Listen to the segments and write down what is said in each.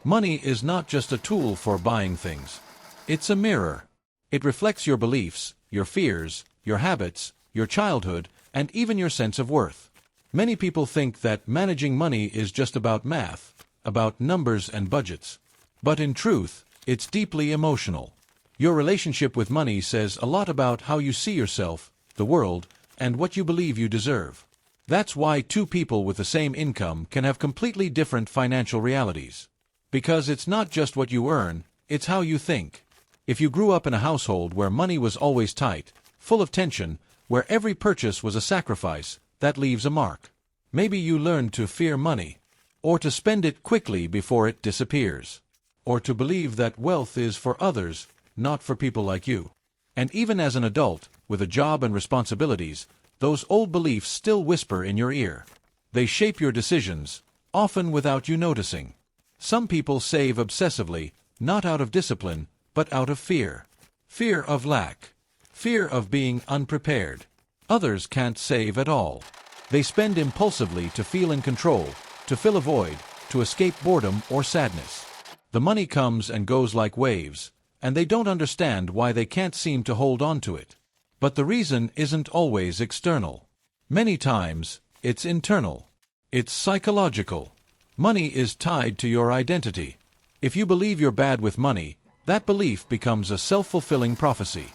Money is not just a tool for buying things. It's a mirror. It reflects your beliefs, your fears, your habits, your childhood, and even your sense of worth. Many people think that managing money is just about math, about numbers and budgets. But in truth, it's deeply emotional. Your relationship with money says a lot about how you see yourself, the world, and what you believe you deserve. That's why two people with the same income can have completely different financial realities. Because it's not just what you earn, it's how you think. If you grew up in a household where money was always tight, full of tension, where every purchase was a sacrifice, that leaves a mark. Maybe you learned to fear money, or to spend it quickly before it disappears, or to believe that wealth is for others, not for people like you. And even as an adult, with a job and responsibilities, those old beliefs still whisper in your ear. They shape your decisions, often without you noticing. Some people save obsessively, not out of discipline, but out of fear. Fear of lack. Fear of being unprepared. Others can't save at all. They spend impulsively to feel in control, to fill a void, to escape boredom or sadness. The money comes and goes like waves, and they don't understand why they can't seem to hold on to it. But the reason isn't always external. Many times, it's internal. It's psychological. Money is tied to your identity. If you believe you're bad with money, that belief becomes a self-fulfilling prophecy.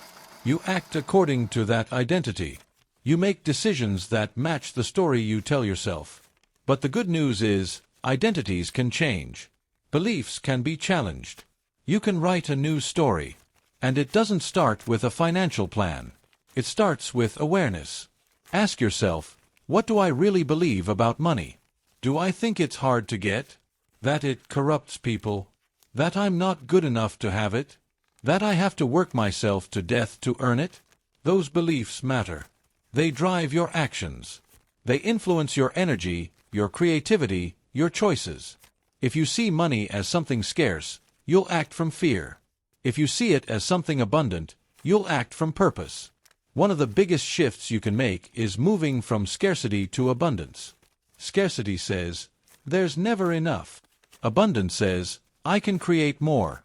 You act according to that identity. You make decisions that match the story you tell yourself. But the good news is, identities can change. Beliefs can be challenged. You can write a new story. And it doesn't start with a financial plan. It starts with awareness. Ask yourself, what do I really believe about money? Do I think it's hard to get? That it corrupts people? That I'm not good enough to have it? That I have to work myself to death to earn it? Those beliefs matter. They drive your actions. They influence your energy, your creativity, your choices. If you see money as something scarce, you'll act from fear. If you see it as something abundant, you'll act from purpose. One of the biggest shifts you can make is moving from scarcity to abundance. Scarcity says, there's never enough. Abundance says, I can create more.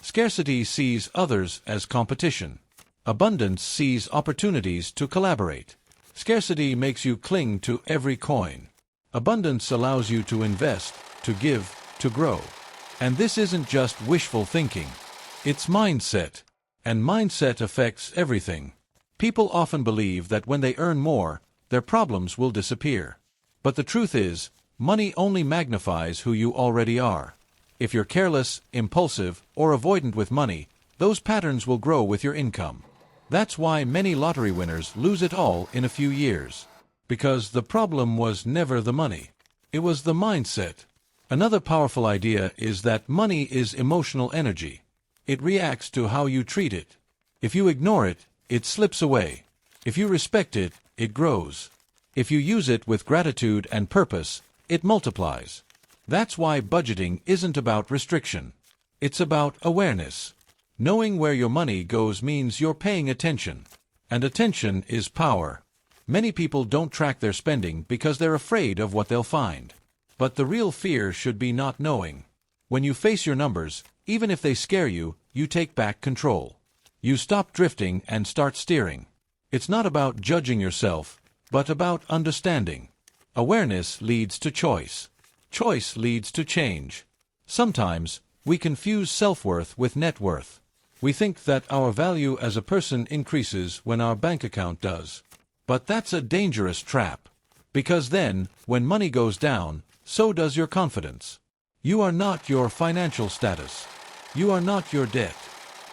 Scarcity sees others as competition. Abundance sees opportunities to collaborate. Scarcity makes you cling to every coin. Abundance allows you to invest, to give, to grow. And this isn't just wishful thinking. It's mindset. And mindset affects everything. People often believe that when they earn more, their problems will disappear. But the truth is, money only magnifies who you already are. If you're careless, impulsive, or avoidant with money, those patterns will grow with your income. That's why many lottery winners lose it all in a few years. Because the problem was never the money. It was the mindset. Another powerful idea is that money is emotional energy. It reacts to how you treat it. If you ignore it, it slips away. If you respect it, it grows. If you use it with gratitude and purpose, it multiplies. That's why budgeting isn't about restriction. It's about awareness. Knowing where your money goes means you're paying attention. And attention is power. Many people don't track their spending because they're afraid of what they'll find. But the real fear should be not knowing. When you face your numbers, even if they scare you, you take back control. You stop drifting and start steering. It's not about judging yourself, but about understanding. Awareness leads to choice. Choice leads to change. Sometimes, we confuse self-worth with net worth. We think that our value as a person increases when our bank account does. But that's a dangerous trap. Because then, when money goes down, so does your confidence. You are not your financial status. You are not your debt.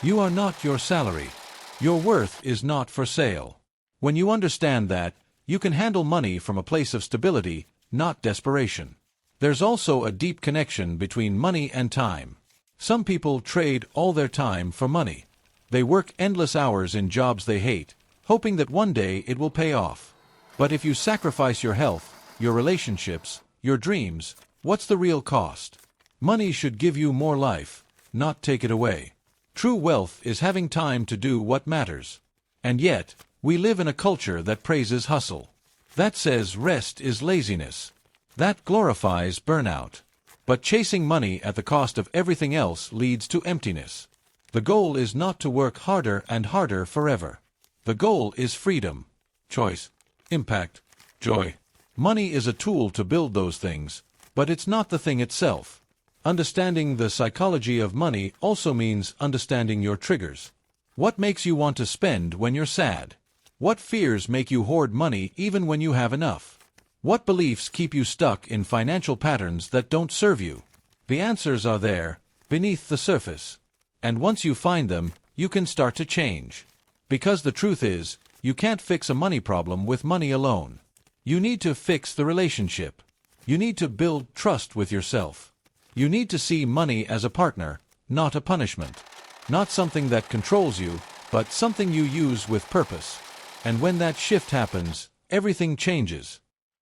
You are not your salary. Your worth is not for sale. When you understand that, you can handle money from a place of stability, not desperation. There's also a deep connection between money and time. Some people trade all their time for money. They work endless hours in jobs they hate, hoping that one day it will pay off. But if you sacrifice your health, your relationships, your dreams, what's the real cost? Money should give you more life, not take it away. True wealth is having time to do what matters. And yet, we live in a culture that praises hustle. That says rest is laziness. That glorifies burnout. But chasing money at the cost of everything else leads to emptiness. The goal is not to work harder and harder forever. The goal is freedom, choice, impact, joy. Money is a tool to build those things, but it's not the thing itself. Understanding the psychology of money also means understanding your triggers. What makes you want to spend when you're sad? What fears make you hoard money even when you have enough? What beliefs keep you stuck in financial patterns that don't serve you? The answers are there, beneath the surface. And once you find them, you can start to change. Because the truth is, you can't fix a money problem with money alone. You need to fix the relationship. You need to build trust with yourself. You need to see money as a partner, not a punishment. Not something that controls you, but something you use with purpose. And when that shift happens, everything changes.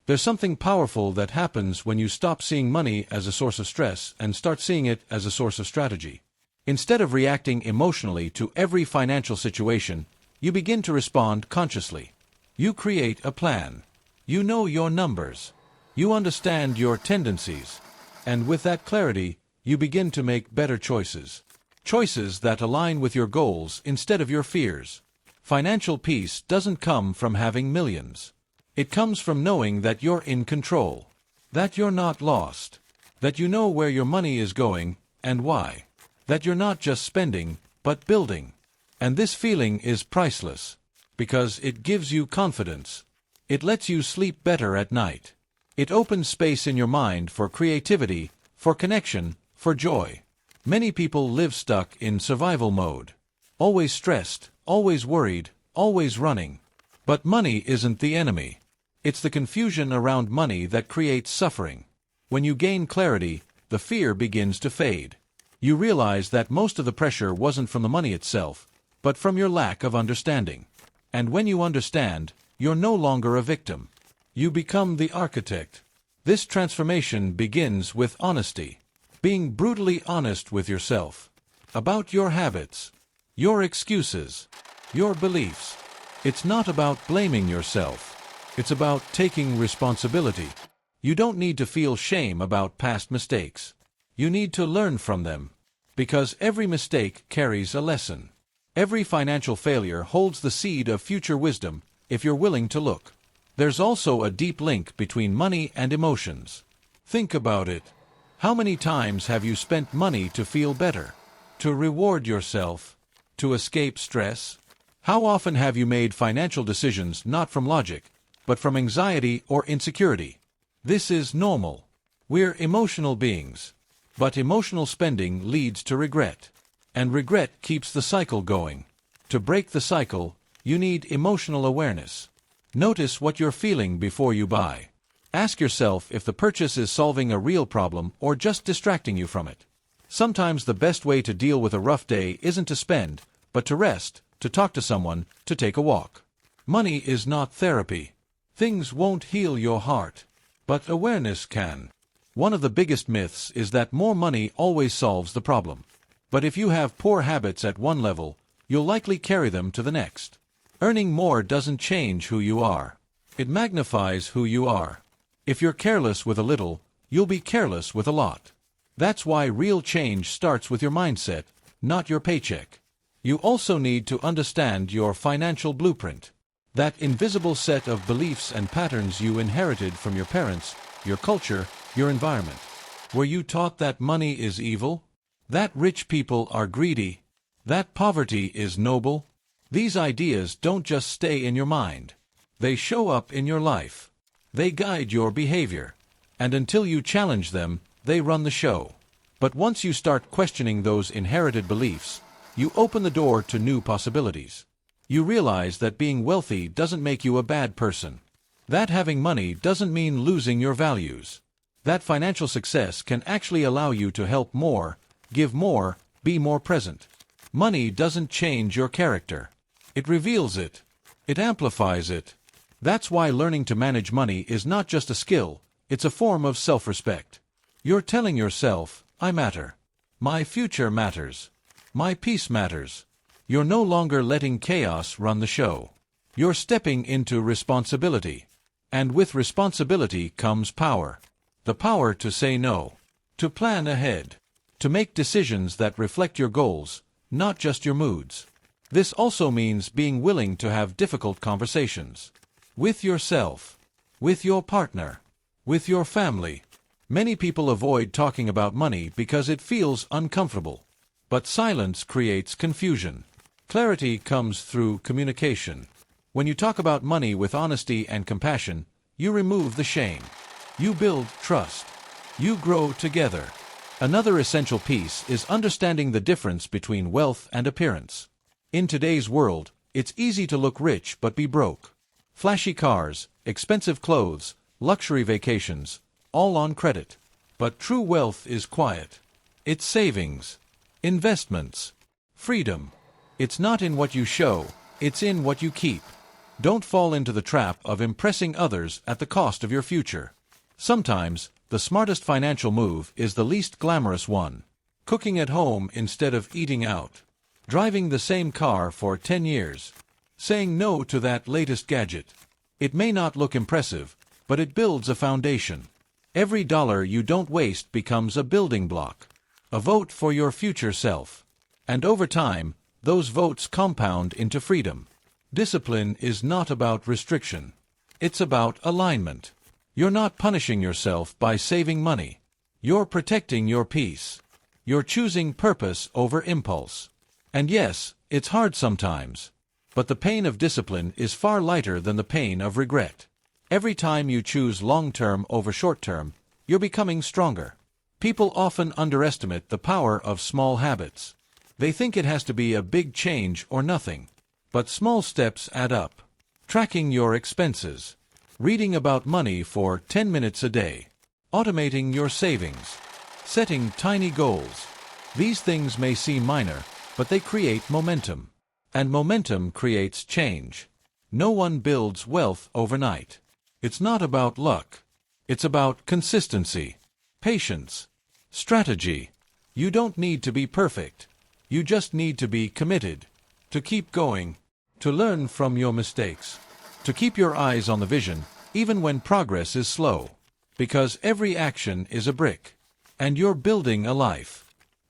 There's something powerful that happens when you stop seeing money as a source of stress and start seeing it as a source of strategy. Instead of reacting emotionally to every financial situation, you begin to respond consciously. You create a plan. You know your numbers. You understand your tendencies. And with that clarity, you begin to make better choices. Choices that align with your goals instead of your fears. Financial peace doesn't come from having millions. It comes from knowing that you're in control. That you're not lost. That you know where your money is going and why. That you're not just spending, but building. And this feeling is priceless, because it gives you confidence. It lets you sleep better at night. It opens space in your mind for creativity, for connection, for joy. Many people live stuck in survival mode. Always stressed, always worried, always running. But money isn't the enemy. It's the confusion around money that creates suffering. When you gain clarity, the fear begins to fade. You realize that most of the pressure wasn't from the money itself, but from your lack of understanding. And when you understand, you're no longer a victim. You become the architect. This transformation begins with honesty. Being brutally honest with yourself. About your habits. Your excuses. Your beliefs. It's not about blaming yourself. It's about taking responsibility. You don't need to feel shame about past mistakes. You need to learn from them. Because every mistake carries a lesson. Every financial failure holds the seed of future wisdom, if you're willing to look. There's also a deep link between money and emotions. Think about it. How many times have you spent money to feel better? To reward yourself? To escape stress? How often have you made financial decisions not from logic, but from anxiety or insecurity? This is normal. We're emotional beings. But emotional spending leads to regret. And regret keeps the cycle going. To break the cycle, you need emotional awareness. Notice what you're feeling before you buy. Ask yourself if the purchase is solving a real problem or just distracting you from it. Sometimes the best way to deal with a rough day isn't to spend, but to rest, to talk to someone, to take a walk. Money is not therapy. Things won't heal your heart. But awareness can. One of the biggest myths is that more money always solves the problem. But if you have poor habits at one level, you'll likely carry them to the next. Earning more doesn't change who you are. It magnifies who you are. If you're careless with a little, you'll be careless with a lot. That's why real change starts with your mindset, not your paycheck. You also need to understand your financial blueprint. That invisible set of beliefs and patterns you inherited from your parents, your culture, your environment. Were you taught that money is evil? That rich people are greedy? That poverty is noble? These ideas don't just stay in your mind. They show up in your life. They guide your behavior. And until you challenge them, they run the show. But once you start questioning those inherited beliefs, you open the door to new possibilities. You realize that being wealthy doesn't make you a bad person. That having money doesn't mean losing your values. That financial success can actually allow you to help more, give more, be more present. Money doesn't change your character. It reveals it. It amplifies it. That's why learning to manage money is not just a skill, it's a form of self-respect. You're telling yourself, I matter. My future matters. My peace matters. You're no longer letting chaos run the show. You're stepping into responsibility. And with responsibility comes power. The power to say no. to plan ahead, to make decisions that reflect your goals, not just your moods. This also means being willing to have difficult conversations. With yourself, with your partner, with your family. Many people avoid talking about money because it feels uncomfortable. But silence creates confusion. Clarity comes through communication. When you talk about money with honesty and compassion, you remove the shame. You build trust. You grow together. Another essential piece is understanding the difference between wealth and appearance. In today's world, it's easy to look rich but be broke. Flashy cars, expensive clothes, luxury vacations, all on credit. But true wealth is quiet. It's savings, investments, freedom. It's not in what you show, it's in what you keep. Don't fall into the trap of impressing others at the cost of your future. Sometimes, the smartest financial move is the least glamorous one. Cooking at home instead of eating out. Driving the same car for 10 years. Saying no to that latest gadget. It may not look impressive, but it builds a foundation. Every dollar you don't waste becomes a building block. A vote for your future self. And over time, those votes compound into freedom. Discipline is not about restriction. It's about alignment. You're not punishing yourself by saving money. You're protecting your peace. You're choosing purpose over impulse. And yes, it's hard sometimes. But the pain of discipline is far lighter than the pain of regret. Every time you choose long-term over short-term, you're becoming stronger. People often underestimate the power of small habits. They think it has to be a big change or nothing. But small steps add up. Tracking your expenses. Reading about money for 10 minutes a day. Automating your savings. Setting tiny goals. These things may seem minor, but they create momentum. And momentum creates change. No one builds wealth overnight. It's not about luck. It's about consistency, patience, strategy. You don't need to be perfect. You just need to be committed, to keep going, to learn from your mistakes, to keep your eyes on the vision, even when progress is slow. Because every action is a brick. And you're building a life.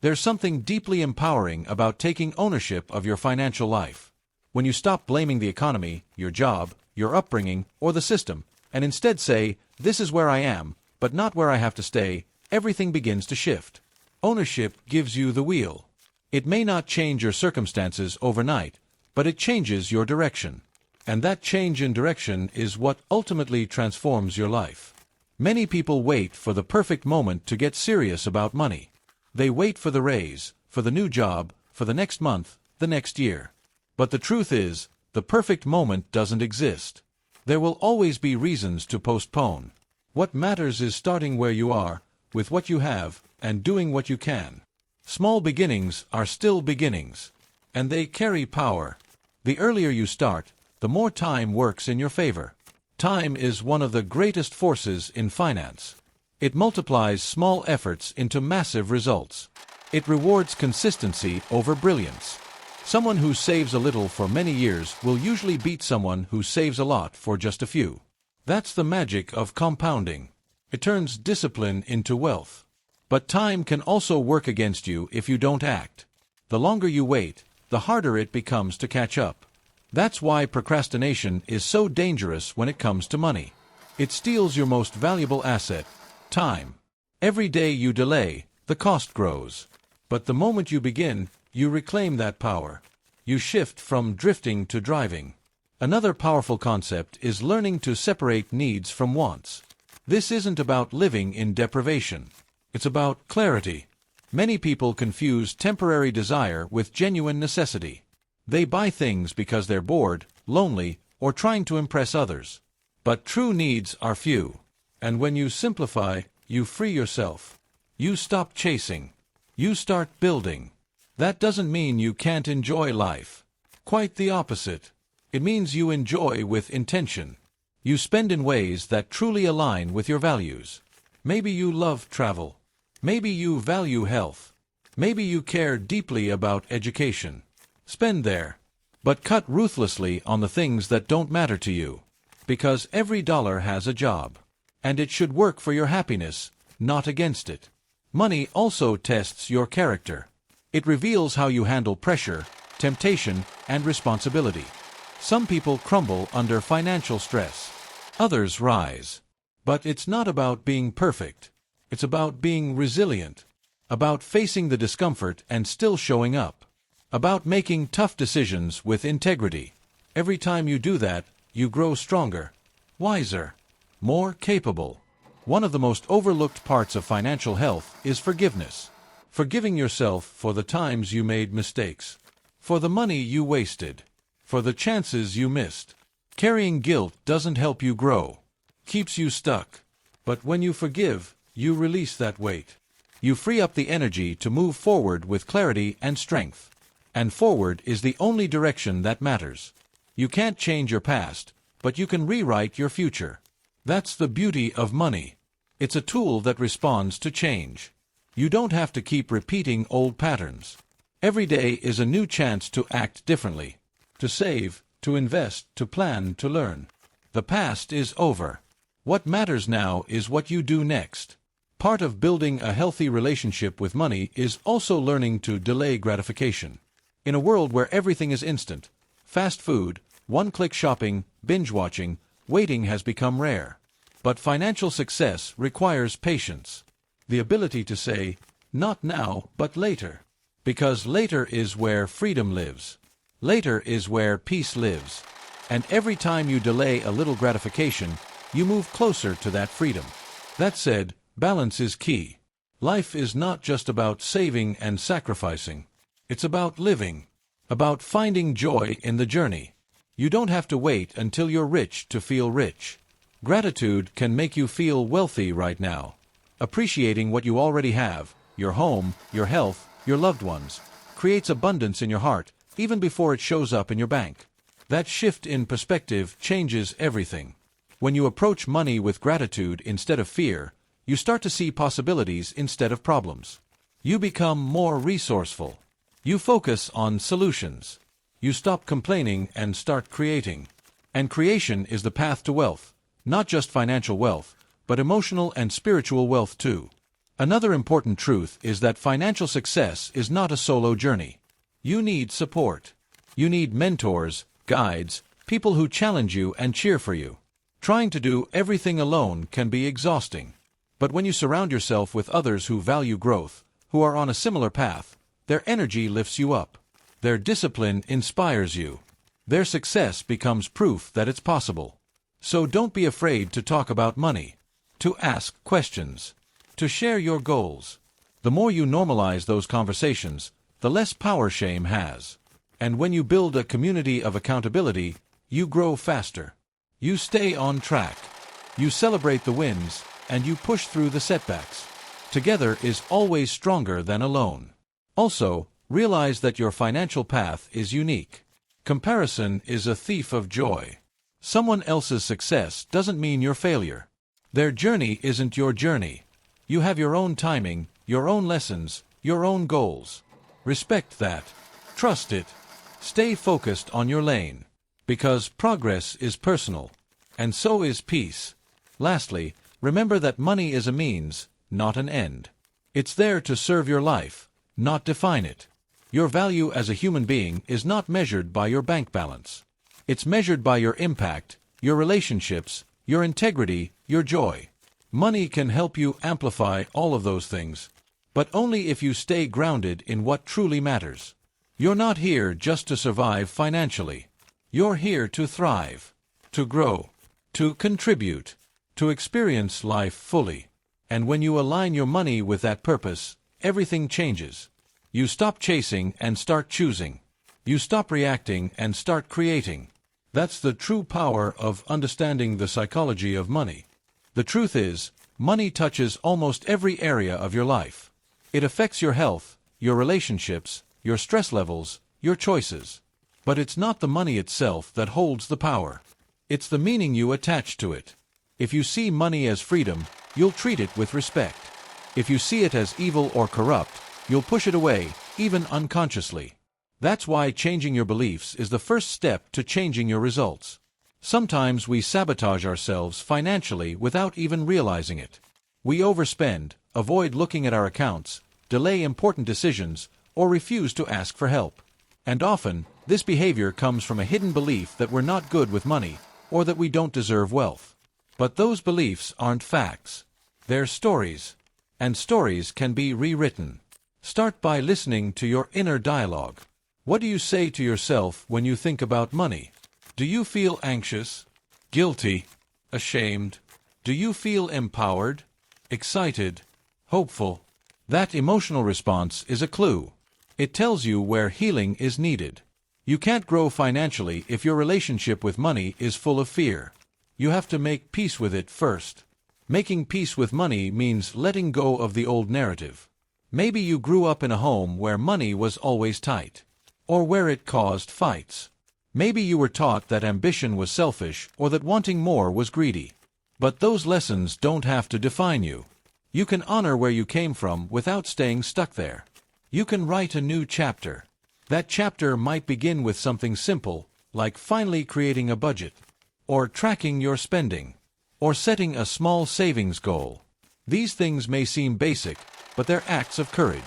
There's something deeply empowering about taking ownership of your financial life. When you stop blaming the economy, your job, your upbringing, or the system, and instead say, "This is where I am, but not where I have to stay," everything begins to shift. Ownership gives you the wheel. It may not change your circumstances overnight, but it changes your direction. And that change in direction is what ultimately transforms your life. Many people wait for the perfect moment to get serious about money. They wait for the raise, for the new job, for the next month, the next year. But the truth is, the perfect moment doesn't exist. There will always be reasons to postpone. What matters is starting where you are, with what you have, and doing what you can. Small beginnings are still beginnings, and they carry power. The earlier you start, the more time works in your favor. Time is one of the greatest forces in finance. It multiplies small efforts into massive results. It rewards consistency over brilliance. Someone who saves a little for many years will usually beat someone who saves a lot for just a few. That's the magic of compounding. It turns discipline into wealth. But time can also work against you if you don't act. The longer you wait, the harder it becomes to catch up. That's why procrastination is so dangerous when it comes to money. It steals your most valuable asset, time. Every day you delay, the cost grows. But the moment you begin, you reclaim that power. You shift from drifting to driving. Another powerful concept is learning to separate needs from wants. This isn't about living in deprivation. It's about clarity. Many people confuse temporary desire with genuine necessity. They buy things because they're bored, lonely, or trying to impress others. But true needs are few. And when you simplify, you free yourself. You stop chasing. You start building. That doesn't mean you can't enjoy life. Quite the opposite. It means you enjoy with intention. You spend in ways that truly align with your values. Maybe you love travel. Maybe you value health. Maybe you care deeply about education. Spend there. But cut ruthlessly on the things that don't matter to you. Because every dollar has a job. And it should work for your happiness, not against it. Money also tests your character. It reveals how you handle pressure, temptation, and responsibility. Some people crumble under financial stress. Others rise. But it's not about being perfect. It's about being resilient. About facing the discomfort and still showing up. About making tough decisions with integrity. Every time you do that, you grow stronger, wiser, more capable. One of the most overlooked parts of financial health is forgiveness. Forgiving yourself for the times you made mistakes, for the money you wasted, for the chances you missed. Carrying guilt doesn't help you grow, keeps you stuck. But when you forgive, you release that weight. You free up the energy to move forward with clarity and strength. And forward is the only direction that matters. You can't change your past, but you can rewrite your future. That's the beauty of money. It's a tool that responds to change. You don't have to keep repeating old patterns. Every day is a new chance to act differently, to save, to invest, to plan, to learn. The past is over. What matters now is what you do next. Part of building a healthy relationship with money is also learning to delay gratification. In a world where everything is instant, fast food, one-click shopping, binge-watching, waiting has become rare. But financial success requires patience. The ability to say, not now, but later. Because later is where freedom lives. Later is where peace lives. And every time you delay a little gratification, you move closer to that freedom. That said, balance is key. Life is not just about saving and sacrificing. It's about living. About finding joy in the journey. You don't have to wait until you're rich to feel rich. Gratitude can make you feel wealthy right now. Appreciating what you already have, your home, your health, your loved ones, creates abundance in your heart, even before it shows up in your bank. That shift in perspective changes everything. When you approach money with gratitude instead of fear, you start to see possibilities instead of problems. You become more resourceful. You focus on solutions. You stop complaining and start creating. And creation is the path to wealth, not just financial wealth, but emotional and spiritual wealth too. Another important truth is that financial success is not a solo journey. You need support. You need mentors, guides, people who challenge you and cheer for you. Trying to do everything alone can be exhausting. But when you surround yourself with others who value growth, who are on a similar path, their energy lifts you up. Their discipline inspires you. Their success becomes proof that it's possible. So don't be afraid to talk about money, to ask questions, to share your goals. The more you normalize those conversations, the less power shame has. And when you build a community of accountability, you grow faster. You stay on track. You celebrate the wins, and you push through the setbacks. Together is always stronger than alone. Also, realize that your financial path is unique. Comparison is a thief of joy. Someone else's success doesn't mean your failure. Their journey isn't your journey. You have your own timing, your own lessons, your own goals. Respect that. Trust it. Stay focused on your lane. Because progress is personal. And so is peace. Lastly, remember that money is a means, not an end. It's there to serve your life, not define it. Your value as a human being is not measured by your bank balance. It's measured by your impact, your relationships, your integrity, your joy. Money can help you amplify all of those things, but only if you stay grounded in what truly matters. You're not here just to survive financially. You're here to thrive, to grow, to contribute, to experience life fully. And when you align your money with that purpose, everything changes. You stop chasing and start choosing. You stop reacting and start creating. That's the true power of understanding the psychology of money. The truth is, money touches almost every area of your life. It affects your health, your relationships, your stress levels, your choices. But it's not the money itself that holds the power. It's the meaning you attach to it. If you see money as freedom, you'll treat it with respect. If you see it as evil or corrupt, you'll push it away, even unconsciously. That's why changing your beliefs is the first step to changing your results. Sometimes we sabotage ourselves financially without even realizing it. We overspend, avoid looking at our accounts, delay important decisions, or refuse to ask for help. And often, this behavior comes from a hidden belief that we're not good with money, or that we don't deserve wealth. But those beliefs aren't facts. They're stories. And stories can be rewritten. Start by listening to your inner dialogue. What do you say to yourself when you think about money? Do you feel anxious? Guilty? Ashamed? Do you feel empowered? Excited? Hopeful? That emotional response is a clue. It tells you where healing is needed. You can't grow financially if your relationship with money is full of fear. You have to make peace with it first. Making peace with money means letting go of the old narrative. Maybe you grew up in a home where money was always tight, or where it caused fights. Maybe you were taught that ambition was selfish or that wanting more was greedy. But those lessons don't have to define you. You can honor where you came from without staying stuck there. You can write a new chapter. That chapter might begin with something simple, like finally creating a budget, or tracking your spending, or setting a small savings goal. These things may seem basic, but they're acts of courage.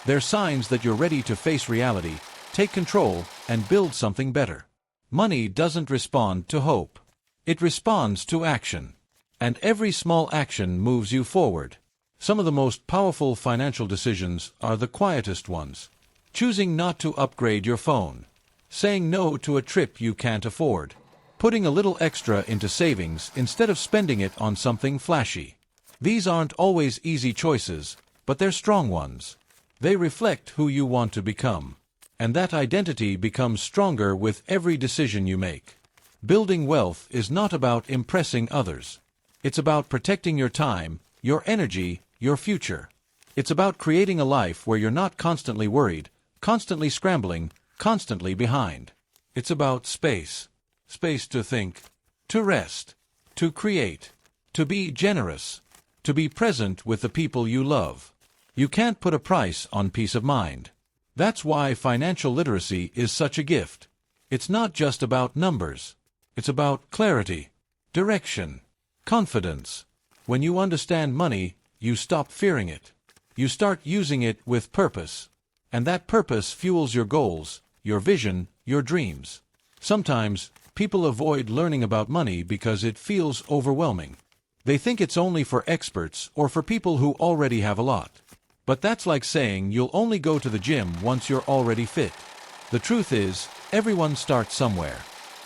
They're signs that you're ready to face reality, take control, and build something better. Money doesn't respond to hope. It responds to action. And every small action moves you forward. Some of the most powerful financial decisions are the quietest ones. Choosing not to upgrade your phone. Saying no to a trip you can't afford. Putting a little extra into savings instead of spending it on something flashy. These aren't always easy choices, but they're strong ones. They reflect who you want to become. And that identity becomes stronger with every decision you make. Building wealth is not about impressing others. It's about protecting your time, your energy, your future. It's about creating a life where you're not constantly worried, constantly scrambling, constantly behind. It's about space. Space to think, to rest, to create, to be generous, to be present with the people you love. You can't put a price on peace of mind. That's why financial literacy is such a gift. It's not just about numbers. It's about clarity, direction, confidence. When you understand money, you stop fearing it. You start using it with purpose. And that purpose fuels your goals, your vision, your dreams. Sometimes, people avoid learning about money because it feels overwhelming. They think it's only for experts or for people who already have a lot. But that's like saying you'll only go to the gym once you're already fit. The truth is, everyone starts somewhere.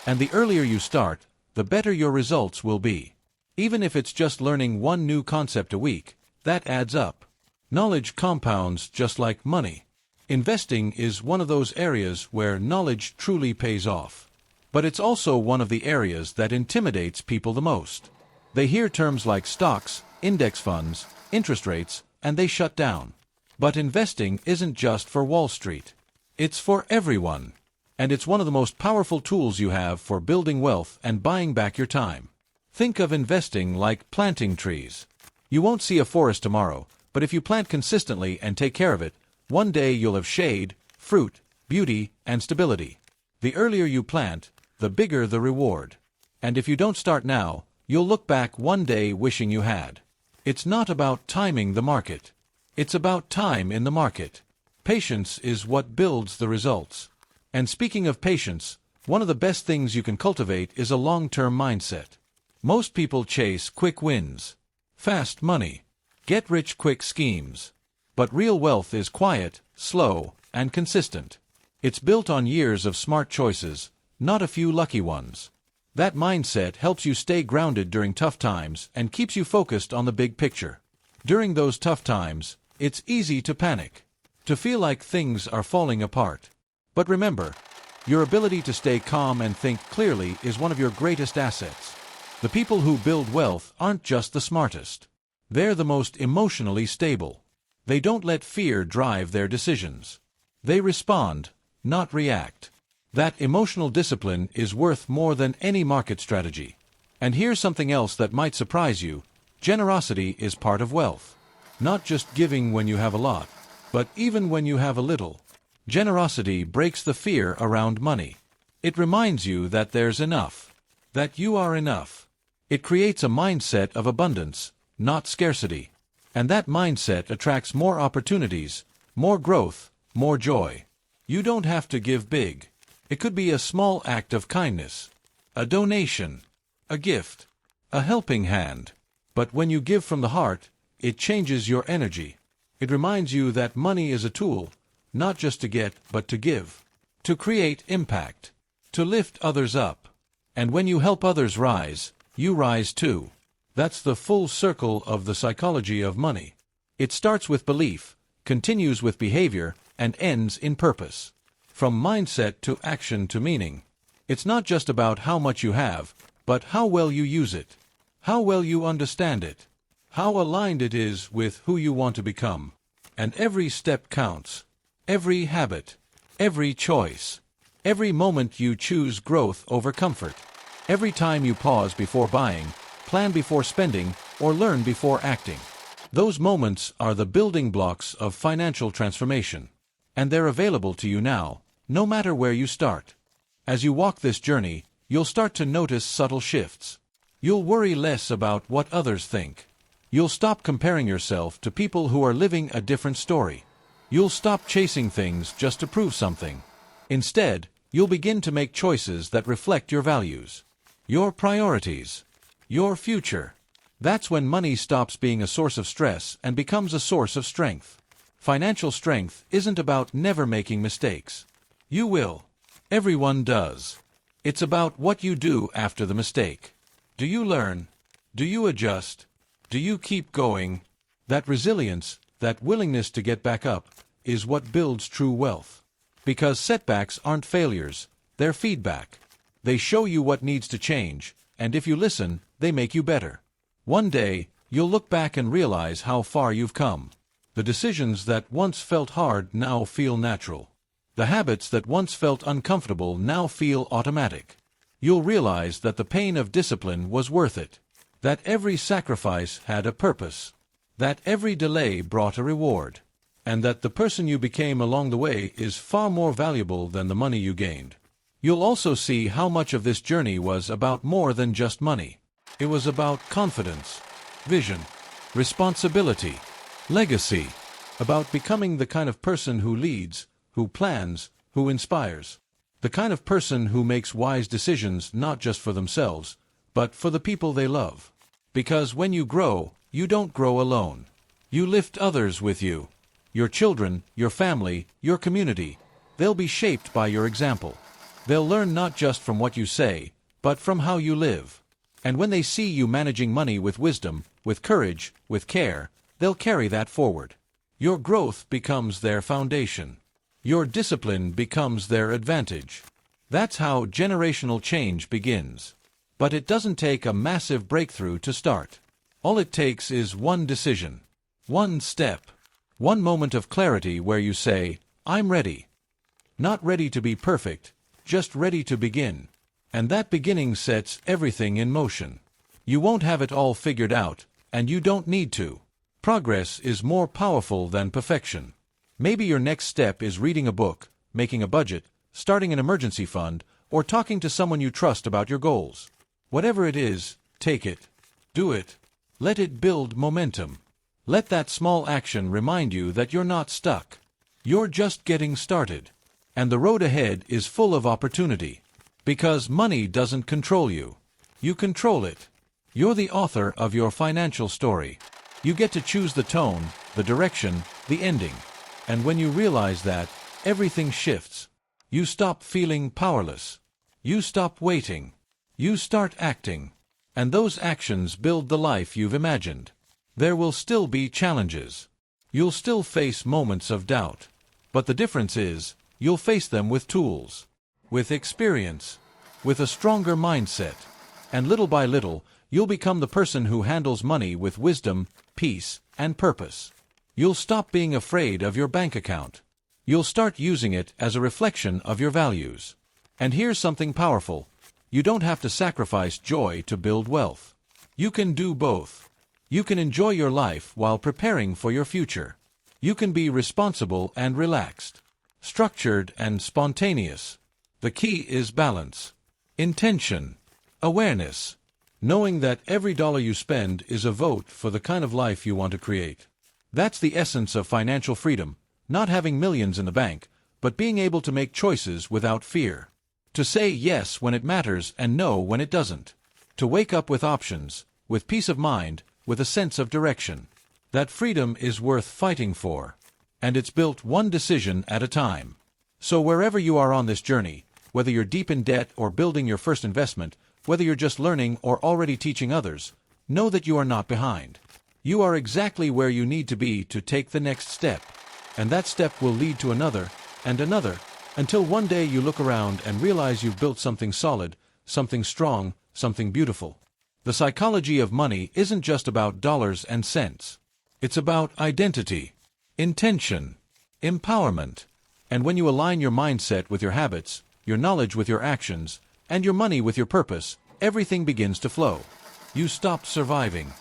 And the earlier you start, the better your results will be. Even if it's just learning one new concept a week, that adds up. Knowledge compounds just like money. Investing is one of those areas where knowledge truly pays off. But it's also one of the areas that intimidates people the most. They hear terms like stocks, index funds, interest rates, and they shut down. But investing isn't just for Wall Street. It's for everyone. And it's one of the most powerful tools you have for building wealth and buying back your time. Think of investing like planting trees. You won't see a forest tomorrow, but if you plant consistently and take care of it, one day you'll have shade, fruit, beauty, and stability. The earlier you plant, the bigger the reward. And if you don't start now, you'll look back one day wishing you had. It's not about timing the market. It's about time in the market. Patience is what builds the results. And speaking of patience, one of the best things you can cultivate is a long-term mindset. Most people chase quick wins, fast money, get-rich-quick schemes. But real wealth is quiet, slow, and consistent. It's built on years of smart choices, not a few lucky ones. That mindset helps you stay grounded during tough times and keeps you focused on the big picture. During those tough times, it's easy to panic, to feel like things are falling apart. But remember, your ability to stay calm and think clearly is one of your greatest assets. The people who build wealth aren't just the smartest. They're the most emotionally stable. They don't let fear drive their decisions. They respond, not react. That emotional discipline is worth more than any market strategy. And here's something else that might surprise you. Generosity is part of wealth. Not just giving when you have a lot, but even when you have a little. Generosity breaks the fear around money. It reminds you that there's enough, that you are enough. It creates a mindset of abundance, not scarcity. And that mindset attracts more opportunities, more growth, more joy. You don't have to give big. It could be a small act of kindness, a donation, a gift, a helping hand. But when you give from the heart, it changes your energy. It reminds you that money is a tool, not just to get, but to give, to create impact, to lift others up. And when you help others rise, you rise too. That's the full circle of the psychology of money. It starts with belief, continues with behavior, and ends in purpose. From mindset to action to meaning. It's not just about how much you have, but how well you use it, how well you understand it, how aligned it is with who you want to become. And every step counts. Every habit, every choice, every moment you choose growth over comfort. Every time you pause before buying, plan before spending, or learn before acting. Those moments are the building blocks of financial transformation. And they're available to you now, no matter where you start. As you walk this journey, you'll start to notice subtle shifts. You'll worry less about what others think. You'll stop comparing yourself to people who are living a different story. You'll stop chasing things just to prove something. Instead, you'll begin to make choices that reflect your values, your priorities, your future. That's when money stops being a source of stress and becomes a source of strength. Financial strength isn't about never making mistakes. You will. Everyone does. It's about what you do after the mistake. Do you learn? Do you adjust? Do you keep going? That resilience, that willingness to get back up, is what builds true wealth. Because setbacks aren't failures, they're feedback. They show you what needs to change, and if you listen, they make you better. One day, you'll look back and realize how far you've come. The decisions that once felt hard now feel natural. The habits that once felt uncomfortable now feel automatic. You'll realize that the pain of discipline was worth it. That every sacrifice had a purpose. That every delay brought a reward. And that the person you became along the way is far more valuable than the money you gained. You'll also see how much of this journey was about more than just money. It was about confidence, vision, responsibility, legacy, about becoming the kind of person who leads, who plans, who inspires. The kind of person who makes wise decisions not just for themselves, but for the people they love. Because when you grow, you don't grow alone. You lift others with you. Your children, your family, your community. They'll be shaped by your example. They'll learn not just from what you say, but from how you live. And when they see you managing money with wisdom, with courage, with care, they'll carry that forward. Your growth becomes their foundation. Your discipline becomes their advantage. That's how generational change begins. But it doesn't take a massive breakthrough to start. All it takes is one decision, one step, one moment of clarity where you say, I'm ready. Not ready to be perfect, just ready to begin. And that beginning sets everything in motion. You won't have it all figured out, and you don't need to. Progress is more powerful than perfection. Maybe your next step is reading a book, making a budget, starting an emergency fund, or talking to someone you trust about your goals. Whatever it is, take it. Do it. Let it build momentum. Let that small action remind you that you're not stuck. You're just getting started. And the road ahead is full of opportunity. Because money doesn't control you. You control it. You're the author of your financial story. You get to choose the tone, the direction, the ending. And when you realize that, everything shifts. You stop feeling powerless. You stop waiting. You start acting. And those actions build the life you've imagined. There will still be challenges. You'll still face moments of doubt. But the difference is, you'll face them with tools, with experience, with a stronger mindset. And little by little, you'll become the person who handles money with wisdom, peace, and purpose. You'll stop being afraid of your bank account. You'll start using it as a reflection of your values. And here's something powerful. You don't have to sacrifice joy to build wealth. You can do both. You can enjoy your life while preparing for your future. You can be responsible and relaxed, structured and spontaneous. The key is balance, intention, awareness. knowing that every dollar you spend is a vote for the kind of life you want to create. That's the essence of financial freedom, not having millions in the bank, but being able to make choices without fear. To say yes when it matters and no when it doesn't. To wake up with options, with peace of mind, with a sense of direction. That freedom is worth fighting for. And it's built one decision at a time. So wherever you are on this journey, whether you're deep in debt or building your first investment, whether you're just learning or already teaching others, know that you are not behind. You are exactly where you need to be to take the next step. And that step will lead to another, and another, until one day you look around and realize you've built something solid, something strong, something beautiful. The psychology of money isn't just about dollars and cents. It's about identity, intention, empowerment. And when you align your mindset with your habits, your knowledge with your actions, and your money with your purpose, everything begins to flow. You stop surviving.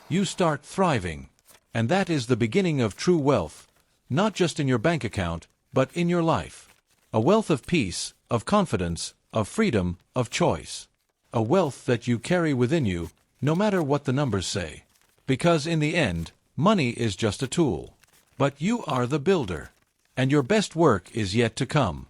You start thriving. And that is the beginning of true wealth, not just in your bank account, but in your life. A wealth of peace, of confidence, of freedom, of choice. A wealth that you carry within you, no matter what the numbers say. Because in the end, money is just a tool. But you are the builder. And your best work is yet to come.